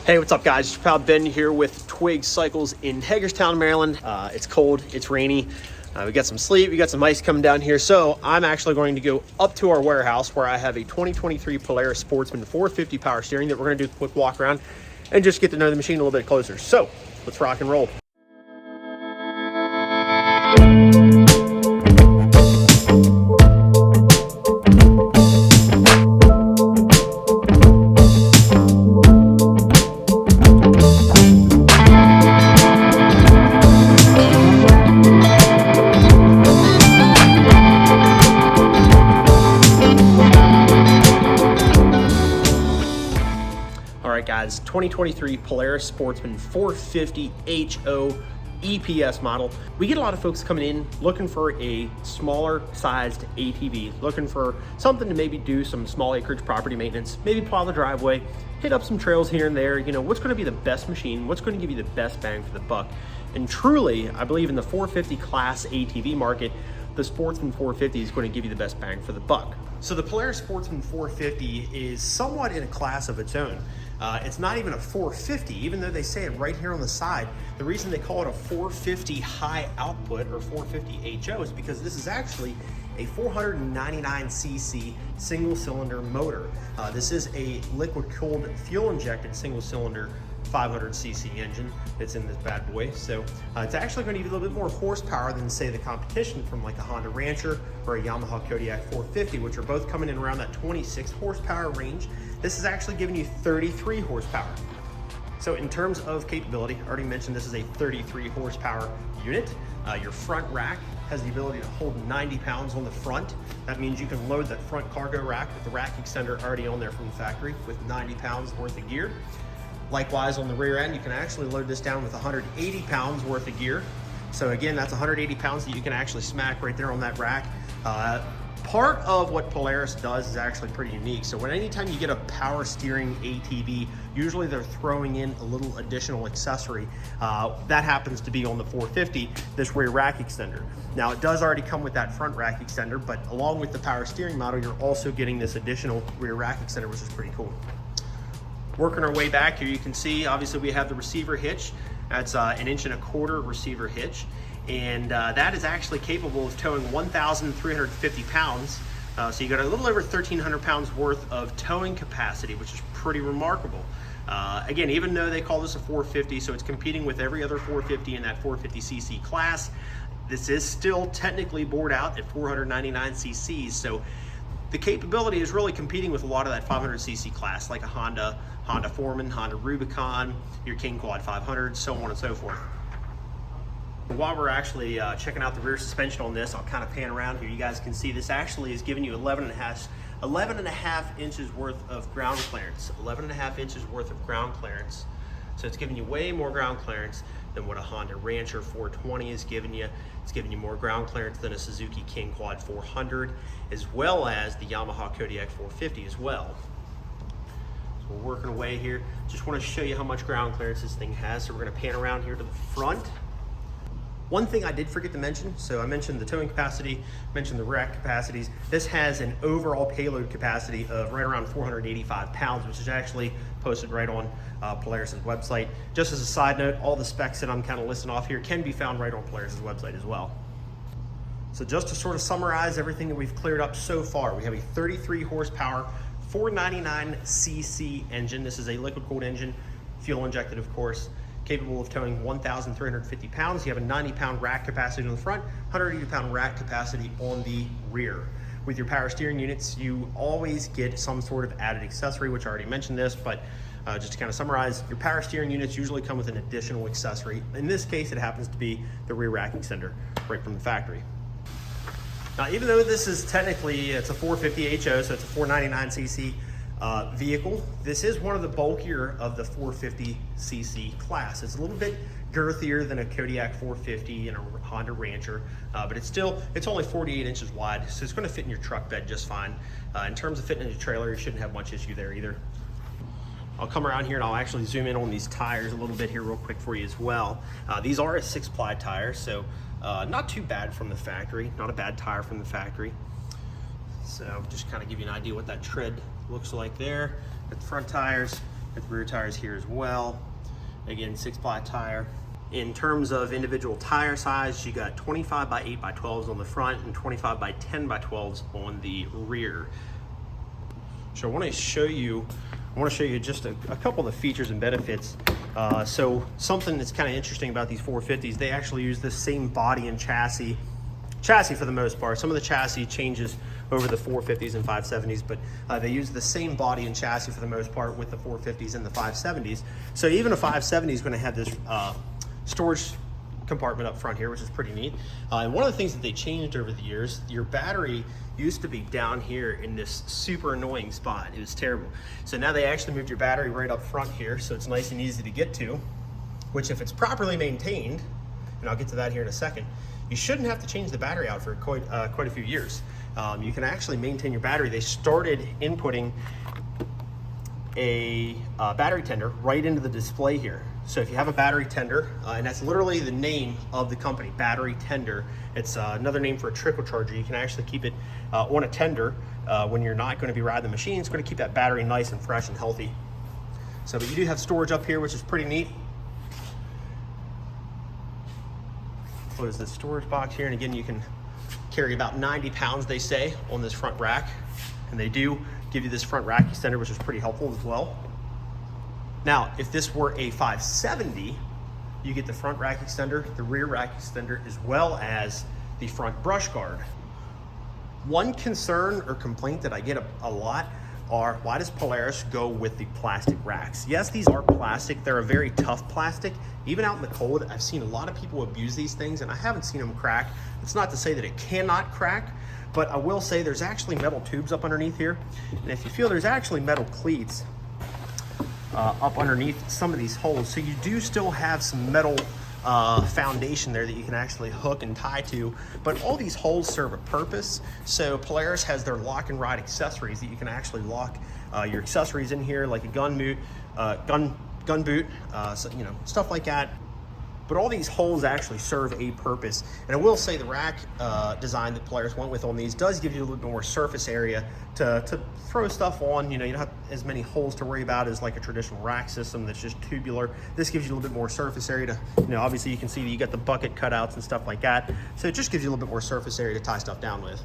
Hey, what's up guys? It's your pal Ben here with Twig Cycles in Hagerstown, Maryland. It's cold, it's rainy. We got some sleet, we got some ice coming down here. So I'm actually going to go up to our warehouse where I have a 2023 Polaris Sportsman 450 power steering that we're gonna do a quick walk around and just get to know the machine a little bit closer. So let's rock and roll. Guys, 2023 Polaris Sportsman 450 HO EPS model. We get a lot of folks coming in looking for a smaller sized ATV, looking for something to maybe do some small acreage property maintenance, maybe plow the driveway, hit up some trails here and there. You know, what's going to be the best machine? What's going to give you the best bang for the buck? And truly, I believe in the 450 class ATV market, the Sportsman 450 is going to give you the best bang for the buck. So the Polaris Sportsman 450 is somewhat in a class of its own. It's not even a 450, even though they say it right here on the side. The reason they call it a 450 high output or 450 HO is because this is actually a 499cc single cylinder motor. This is a liquid cooled fuel injected single cylinder 500cc engine that's in this bad boy. So it's actually going to give you a little bit more horsepower than say the competition from like a Honda Rancher or a Yamaha Kodiak 450, which are both coming in around that 26 horsepower range. This is actually giving you 33 horsepower. So in terms of capability, I already mentioned this is a 33 horsepower unit. Your front rack has the ability to hold 90 pounds on the front. That means you can load that front cargo rack with the rack extender already on there from the factory with 90 pounds worth of gear. Likewise, on the rear end, you can actually load this down with 180 pounds worth of gear. So again, that's 180 pounds that you can actually smack right there on that rack. Part of what Polaris does is actually pretty unique. So anytime you get a power steering ATV, usually they're throwing in a little additional accessory. That happens to be on the 450, this rear rack extender. Now it does already come with that front rack extender, but along with the power steering model, you're also getting this additional rear rack extender, which is pretty cool. Working our way back here, you can see obviously we have the receiver hitch. That's an 1.25 inch receiver hitch, and that is actually capable of towing 1,350 pounds. So you got a little over 1,300 pounds worth of towing capacity, which is pretty remarkable. Again, even though they call this a 450, so it's competing with every other 450 in that 450cc class, this is still technically bored out at 499 cc's. So the capability is really competing with a lot of that 500cc class, like a Honda Foreman, Honda Rubicon, your King Quad 500, so on and so forth. While we're actually checking out the rear suspension on this, I'll kind of pan around here. You guys can see this actually is giving you 11.5 inches worth of ground clearance. 11.5 inches worth of ground clearance. So it's giving you way more ground clearance than what a Honda Rancher 420 is giving you. It's giving you more ground clearance than a Suzuki King Quad 400, as well as the Yamaha Kodiak 450 as well. So we're working away here. Just want to show you how much ground clearance this thing has. So we're going to pan around here to the front. One thing I did forget to mention, so I mentioned the towing capacity, mentioned the rack capacities. This has an overall payload capacity of right around 485 pounds, which is actually posted right on Polaris's website. Just as a side note, all the specs that I'm kind of listing off here can be found right on Polaris's website as well. So just to sort of summarize everything that we've cleared up so far, we have a 33 horsepower, 499cc engine. This is a liquid cooled engine, fuel injected of course, capable of towing 1,350 pounds. You have a 90 pound rack capacity on the front, 180 pound rack capacity on the rear. With your power steering units, you always get some sort of added accessory, which I already mentioned this, but just to kind of summarize, your power steering units usually come with an additional accessory. In this case, it happens to be the rear rack extender right from the factory. Now, even though this is technically, it's a 450 HO, so it's a 499cc vehicle, this is one of the bulkier of the 450cc class. It's a little bit girthier than a Kodiak 450 and a Honda Rancher, but it's only 48 inches wide, so it's going to fit in your truck bed just fine. In terms of fitting in your trailer, you shouldn't have much issue there either. I'll come around here and I'll actually zoom in on these tires a little bit here real quick for you as well. These are a 6-ply tire, so not too bad from the factory, not a bad tire from the factory. So just kind of give you an idea what that tread looks like there. Got the front tires, With the rear tires here as well. Again, 6-ply tire. In terms of individual tire size, you got 25 by 8 by 12s on the front and 25 by 10 by 12s on the rear. So I want to show you just a couple of the features and benefits. So something that's kind of interesting about these 450s, they actually use the same body and chassis for the most part. Some of the chassis changes over the 450s and 570s, but they use the same body and chassis for the most part with the 450s and the 570s. So even a 570 is going to have this storage compartment up front here, which is pretty neat. And one of the things that they changed over the years, your battery used to be down here in this super annoying spot. It was terrible. So now they actually moved your battery right up front here, so it's nice and easy to get to, which if it's properly maintained, and I'll get to that here in a second, you shouldn't have to change the battery out for quite a few years. You can actually maintain your battery. They started inputting a battery tender right into the display here. So if you have a battery tender, and that's literally the name of the company, battery tender. It's another name for a trickle charger. You can actually keep it on a tender when you're not going to be riding the machine. It's going to keep that battery nice and fresh and healthy. So, but you do have storage up here, which is pretty neat. Close this storage box here, and again, you can carry about 90 pounds, they say, on this front rack. And they do give you this front rack extender, which is pretty helpful as well. Now, if this were a 570, you get the front rack extender, the rear rack extender, as well as the front brush guard. One concern or complaint that I get a lot are, why does Polaris go with the plastic racks? Yes, these are plastic. They're a very tough plastic. Even out in the cold, I've seen a lot of people abuse these things, and I haven't seen them crack. It's not to say that it cannot crack, but I will say there's actually metal tubes up underneath here. And if you feel, there's actually metal cleats up underneath some of these holes. So you do still have some metal foundation there that you can actually hook and tie to, but all these holes serve a purpose. So Polaris has their lock and ride accessories that you can actually lock your accessories in here, like a gun boot, so, you know, stuff like that. But all these holes actually serve a purpose. And I will say the rack design that Polaris went with on these does give you a little bit more surface area to throw stuff on. You know, you don't have as many holes to worry about as like a traditional rack system that's just tubular. This gives you a little bit more surface area to, you know, obviously you can see that you got the bucket cutouts and stuff like that. So it just gives you a little bit more surface area to tie stuff down with.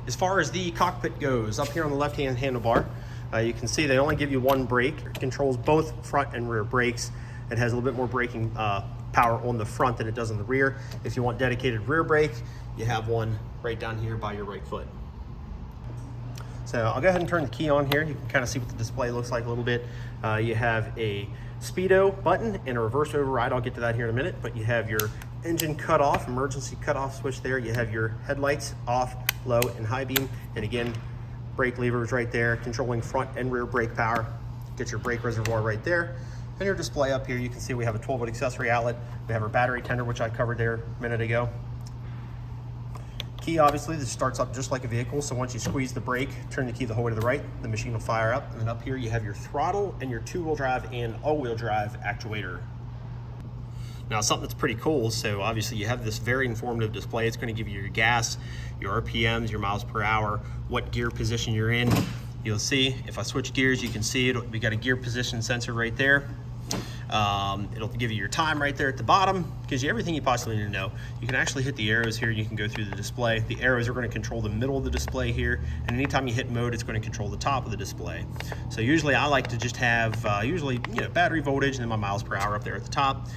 As far as the cockpit goes, up here on the left-hand handlebar, you can see they only give you one brake. It controls both front and rear brakes. It has a little bit more braking power on the front than it does on the rear. If you want dedicated rear brake, you have one right down here by your right foot. So I'll go ahead and turn the key on here. You can kind of see what the display looks like a little bit. You have a speedo button and a reverse override. I'll get to that here in a minute, but you have your engine cutoff, emergency cutoff switch there. You have your headlights off, low and high beam. And again, brake levers right there, controlling front and rear brake power. Get your brake reservoir right there. And your display up here, you can see we have a 12-volt accessory outlet. We have our battery tender, which I covered there a minute ago. Key, obviously, this starts up just like a vehicle. So once you squeeze the brake, turn the key the whole way to the right, the machine will fire up. And then up here, you have your throttle and your 2-wheel drive and all-wheel drive actuator. Now, something that's pretty cool, so obviously you have this very informative display. It's going to give you your gas, your RPMs, your miles per hour, what gear position you're in. You'll see, if I switch gears, you can see it. We got a gear position sensor right there. It'll give you your time right there at the bottom, gives you everything you possibly need to know. You can actually hit the arrows here, you can go through the display. The arrows are going to control the middle of the display here, and anytime you hit mode, it's going to control the top of the display. So usually I like to just have battery voltage and then my miles per hour up there at the top.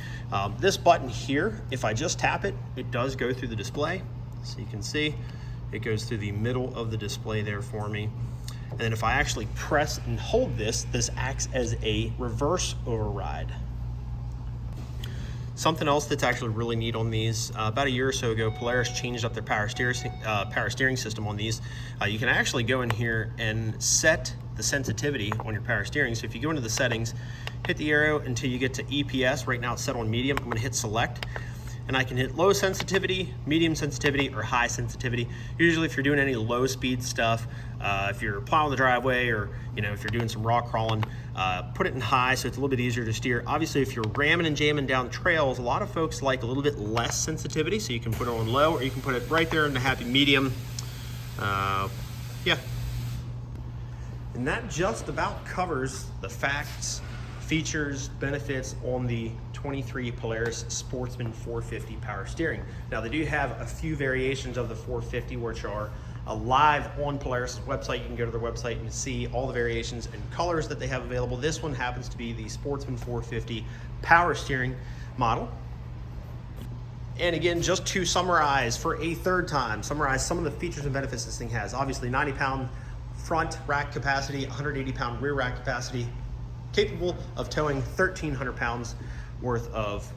This button here, if I just tap it, it does go through the display. So you can see it goes through the middle of the display there for me. And then if I actually press and hold this, this acts as a reverse override. Something else that's actually really neat on these, about a year or so ago, Polaris changed up their power steering system on these. You can actually go in here and set the sensitivity on your power steering. So if you go into the settings, hit the arrow until you get to EPS. Right now it's set on medium. I'm going to hit select. And I can hit low sensitivity, medium sensitivity, or high sensitivity. Usually if you're doing any low speed stuff, if you're plowing the driveway, or if you're doing some rock crawling, put it in high so it's a little bit easier to steer. Obviously if you're ramming and jamming down trails, a lot of folks like a little bit less sensitivity, so you can put it on low, or you can put it right there in the happy medium. Yeah. And that just about covers the facts, features, benefits on the 23 Polaris Sportsman 450 power steering. Now they do have a few variations of the 450 which are live on Polaris' website. You can go to their website and see all the variations and colors that they have available. This one happens to be the Sportsman 450 power steering model. And again, just to summarize for a third time, summarize some of the features and benefits this thing has. Obviously 90-pound front rack capacity, 180-pound rear rack capacity, capable of towing 1,300 pounds worth of,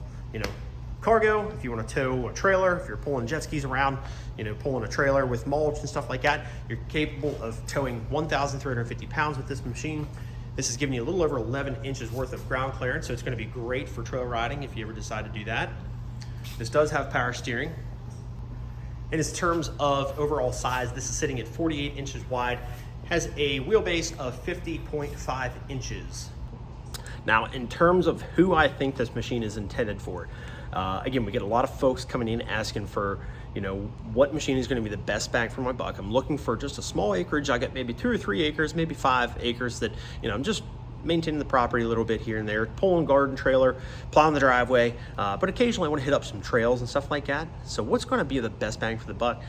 cargo. If you want to tow a trailer, if you're pulling jet skis around, pulling a trailer with mulch and stuff like that, you're capable of towing 1,350 pounds with this machine. This is giving you a little over 11 inches worth of ground clearance, so it's going to be great for trail riding if you ever decide to do that. This does have power steering. In its terms of overall size, this is sitting at 48 inches wide, has a wheelbase of 50.5 inches. Now, in terms of who I think this machine is intended for, again, we get a lot of folks coming in asking for, what machine is going to be the best bang for my buck. I'm looking for just a small acreage. I got maybe 2 or 3 acres, maybe 5 acres that, I'm just maintaining the property a little bit here and there, pulling garden trailer, plowing the driveway, but occasionally I want to hit up some trails and stuff like that. So what's going to be the best bang for the buck?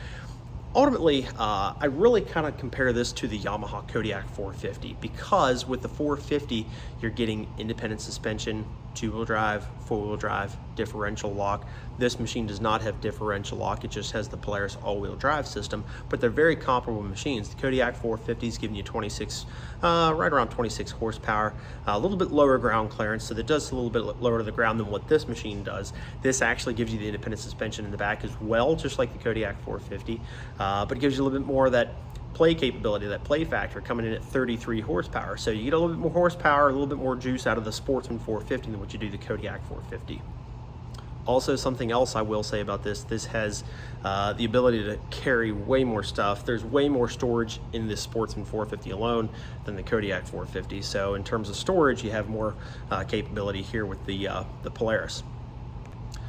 Ultimately, I really kind of compare this to the Yamaha Kodiak 450 because with the 450, you're getting independent suspension, 2-wheel drive, 4-wheel drive, differential lock. This machine does not have differential lock. It just has the Polaris all-wheel drive system, but they're very comparable machines. The Kodiak 450 is giving you 26, right around 26 horsepower, a little bit lower ground clearance, so that does a little bit lower to the ground than what this machine does. This actually gives you the independent suspension in the back as well, just like the Kodiak 450, but it gives you a little bit more of that play capability, that play factor, coming in at 33 horsepower. So you get a little bit more horsepower, a little bit more juice out of the Sportsman 450 than what you do the Kodiak 450. Also, something else I will say about this has the ability to carry way more stuff. There's way more storage in this Sportsman 450 alone than the Kodiak 450. So in terms of storage, you have more capability here with the Polaris.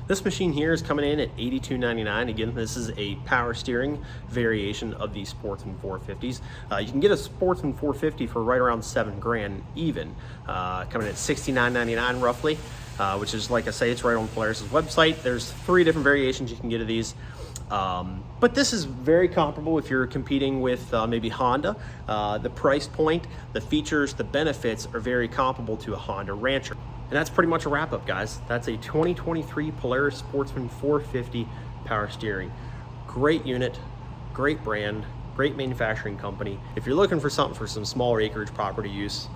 This machine here is coming in at $82.99. Again, this is a power steering variation of the Sportsman 450s. You can get a Sportsman 450 for right around $7,000 even, coming in at $69.99 roughly, which is, like I say, it's right on Polaris' website. There's 3 different variations you can get of these. But this is very comparable if you're competing with maybe Honda. The price point, the features, the benefits are very comparable to a Honda Rancher. And that's pretty much a wrap up, guys. That's a 2023 Polaris Sportsman 450 power steering. Great unit, great brand, great manufacturing company. If you're looking for something for some smaller acreage property use,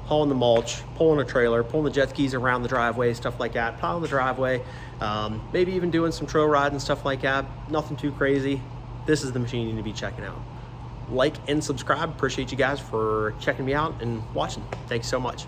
hauling the mulch, pulling a trailer, pulling the jet skis around the driveway, stuff like that, plowing the driveway, maybe even doing some trail riding, stuff like that, nothing too crazy, this is the machine you need to be checking out. Like and subscribe. Appreciate you guys for checking me out and watching. Thanks so much.